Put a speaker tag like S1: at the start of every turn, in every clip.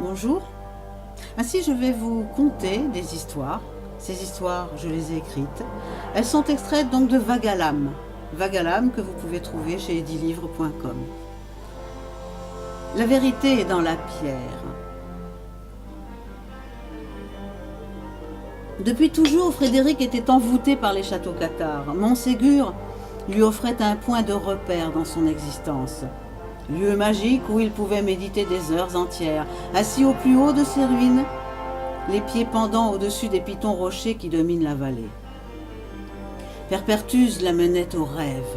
S1: Bonjour. Ainsi, je vais vous conter des histoires. Ces histoires, je les ai écrites. Elles sont extraites donc de Vague à l'âme. Vague à l'âme que vous pouvez trouver chez edilivre.com. La vérité est dans la pierre. Depuis toujours, Frédéric était envoûté par les châteaux cathares. Montségur lui offrait un point de repère dans son existence. Lieu magique où il pouvait méditer des heures entières, assis au plus haut de ses ruines, les pieds pendant au-dessus des pitons rochers qui dominent la vallée. Perpertuse l'amenait au rêve.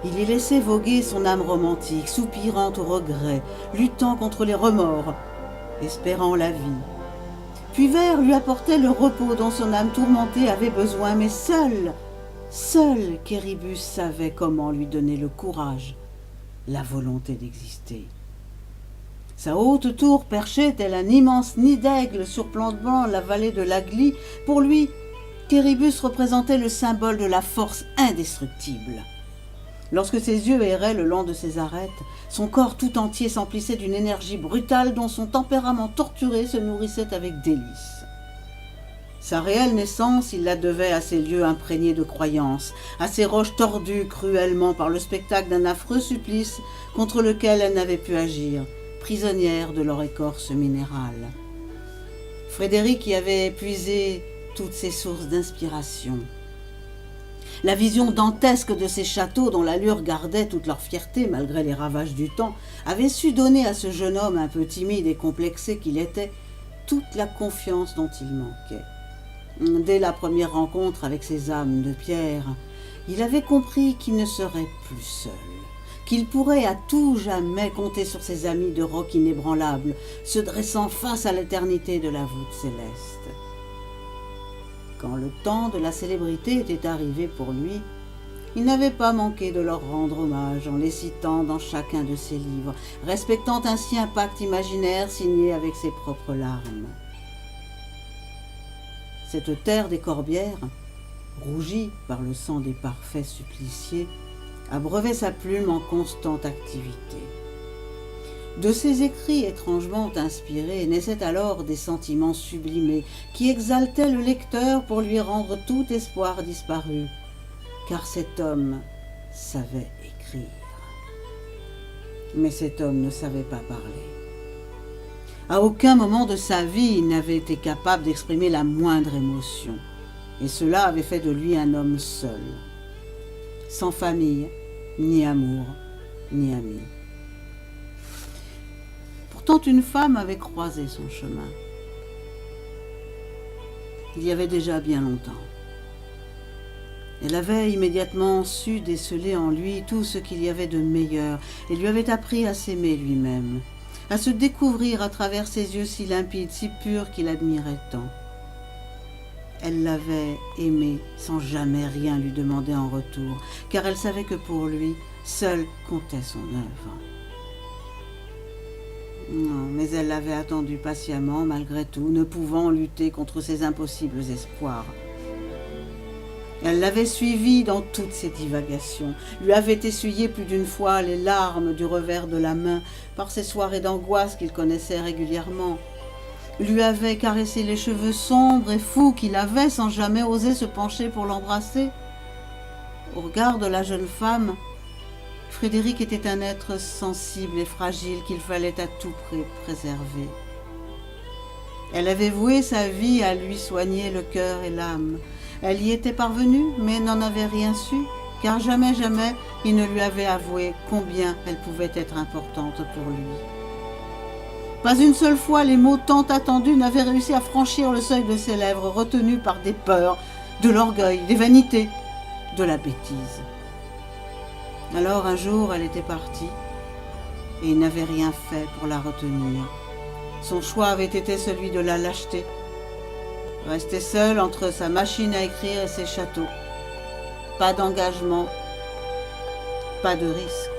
S1: Il y laissait voguer son âme romantique, soupirant au regret, luttant contre les remords, espérant la vie. Puis Vert lui apportait le repos dont son âme tourmentée avait besoin, mais seul Quéribus savait comment lui donner le courage, la volonté d'exister. Sa haute tour perchait tel un immense nid d'aigle surplombant la vallée de l'Agly. Pour lui, Quéribus représentait le symbole de la force indestructible. Lorsque ses yeux erraient le long de ses arêtes, son corps tout entier s'emplissait d'une énergie brutale dont son tempérament torturé se nourrissait avec délice. Sa réelle naissance, il la devait à ces lieux imprégnés de croyances, à ces roches tordues cruellement par le spectacle d'un affreux supplice contre lequel elle n'avait pu agir, prisonnière de leur écorce minérale. Frédéric y avait puisé toutes ses sources d'inspiration. La vision dantesque de ces châteaux dont l'allure gardait toute leur fierté malgré les ravages du temps avait su donner à ce jeune homme un peu timide et complexé qu'il était toute la confiance dont il manquait. Dès la première rencontre avec ces âmes de pierre, il avait compris qu'il ne serait plus seul, qu'il pourrait à tout jamais compter sur ses amis de roc inébranlable, se dressant face à l'éternité de la voûte céleste. Quand le temps de la célébrité était arrivé pour lui, il n'avait pas manqué de leur rendre hommage en les citant dans chacun de ses livres, respectant ainsi un pacte imaginaire signé avec ses propres larmes. Cette terre des Corbières, rougie par le sang des parfaits suppliciés, abreuvait sa plume en constante activité. De ses écrits étrangement inspirés naissaient alors des sentiments sublimés qui exaltaient le lecteur pour lui rendre tout espoir disparu, car cet homme savait écrire. Mais cet homme ne savait pas parler. À aucun moment de sa vie, il n'avait été capable d'exprimer la moindre émotion, et cela avait fait de lui un homme seul, sans famille, ni amour, ni amis. Pourtant, une femme avait croisé son chemin. Il y avait déjà bien longtemps. Elle avait immédiatement su déceler en lui tout ce qu'il y avait de meilleur et lui avait appris à s'aimer lui-même, à se découvrir à travers ses yeux si limpides, si purs qu'il admirait tant. Elle l'avait aimé sans jamais rien lui demander en retour, car elle savait que pour lui, seule comptait son œuvre. Non, mais elle l'avait attendu patiemment, malgré tout, ne pouvant lutter contre ses impossibles espoirs. Elle l'avait suivi dans toutes ses divagations, lui avait essuyé plus d'une fois les larmes du revers de la main par ces soirées d'angoisse qu'il connaissait régulièrement, lui avait caressé les cheveux sombres et fous qu'il avait sans jamais oser se pencher pour l'embrasser. Au regard de la jeune femme, Frédéric était un être sensible et fragile qu'il fallait à tout prix préserver. Elle avait voué sa vie à lui soigner le cœur et l'âme. Elle y était parvenue, mais n'en avait rien su, car jamais il ne lui avait avoué combien elle pouvait être importante pour lui. Pas une seule fois les mots tant attendus n'avaient réussi à franchir le seuil de ses lèvres, retenus par des peurs, de l'orgueil, des vanités, de la bêtise. Alors un jour elle était partie, et il n'avait rien fait pour la retenir. Son choix avait été celui de la lâcheté. Rester seul entre sa machine à écrire et ses châteaux. Pas d'engagement, pas de risque.